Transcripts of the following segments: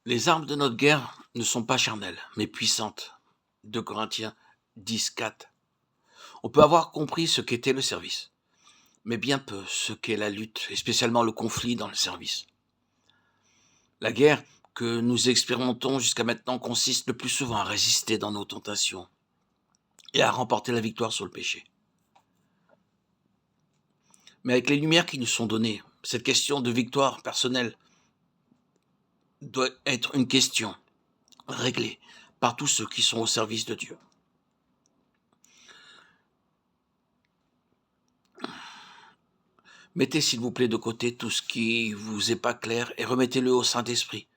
Les armes de notre guerre ne sont pas charnelles, mais puissantes. 2 Corinthiens 10:4. On peut avoir compris ce qu'était le service, mais bien peu ce qu'est la lutte, et spécialement le conflit dans le service. La guerre que nous expérimentons jusqu'à maintenant consiste le plus souvent à résister dans nos tentations et à remporter la victoire sur le péché. Mais avec les lumières qui nous sont données, cette question de victoire personnelle doit être une question réglée par tous ceux qui sont au service de Dieu. Mettez s'il vous plaît de côté tout ce qui vous est pas clair et remettez-le au Saint-Esprit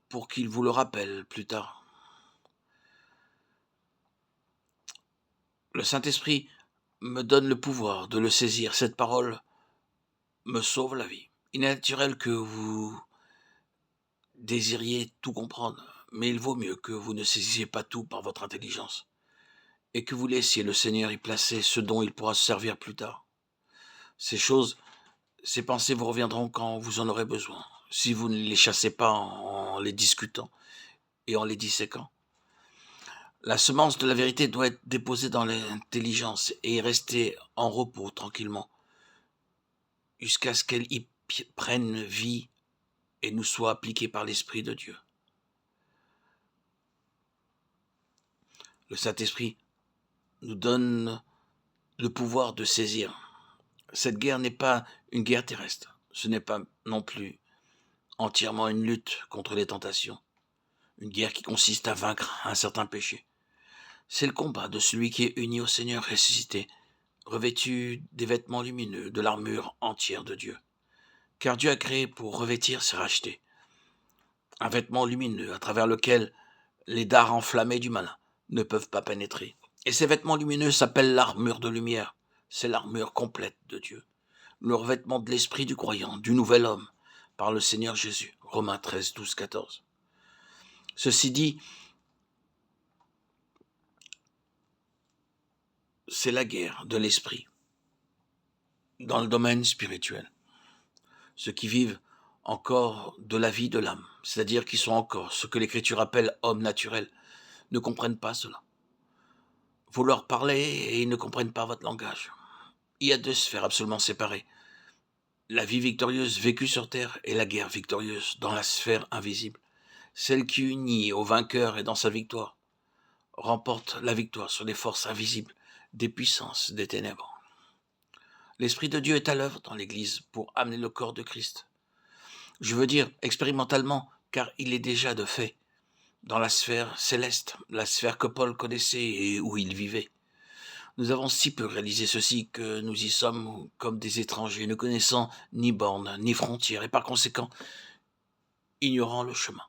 pour qu'il vous le rappelle plus tard. Le Saint-Esprit me donne le pouvoir de le saisir. Cette parole me sauve la vie. Il est naturel que vous désiriez tout comprendre, mais il vaut mieux que vous ne saisissiez pas tout par votre intelligence et que vous laissiez le Seigneur y placer ce dont il pourra se servir plus tard. Ces choses, ces pensées vous reviendront quand vous en aurez besoin, si vous ne les chassez pas en les discutant et en les disséquant. La semence de la vérité doit être déposée dans l'intelligence et y rester en repos tranquillement, jusqu'à ce qu'elle y prenne vie et nous soit appliquée par l'Esprit de Dieu. Le Saint-Esprit nous donne le pouvoir de saisir. Cette guerre n'est pas une guerre terrestre. Ce n'est pas non plus entièrement une lutte contre les tentations. Une guerre qui consiste à vaincre un certain péché. C'est le combat de celui qui est uni au Seigneur ressuscité, revêtu des vêtements lumineux, de l'armure entière de Dieu. Car Dieu a créé pour revêtir ses rachetés. Un vêtement lumineux à travers lequel les dards enflammés du malin ne peuvent pas pénétrer. Et ces vêtements lumineux s'appellent l'armure de lumière. C'est l'armure complète de Dieu. Le revêtement de l'esprit du croyant, du nouvel homme, par le Seigneur Jésus. Romains 13, 12, 14. Ceci dit, c'est la guerre de l'esprit dans le domaine spirituel. Ceux qui vivent encore de la vie de l'âme, c'est-à-dire qui sont encore ce que l'Écriture appelle hommes naturels, ne comprennent pas cela. Vous leur parlez et ils ne comprennent pas votre langage. Il y a deux sphères absolument séparées. La vie victorieuse vécue sur terre et la guerre victorieuse dans la sphère invisible. Celle qui unit au vainqueur et dans sa victoire remporte la victoire sur les forces invisibles des puissances des ténèbres. L'Esprit de Dieu est à l'œuvre dans l'Église pour amener le corps de Christ. Je veux dire expérimentalement, car il est déjà de fait dans la sphère céleste, la sphère que Paul connaissait et où il vivait. Nous avons si peu réalisé ceci que nous y sommes comme des étrangers, ne connaissant ni bornes ni frontières et par conséquent ignorant le chemin.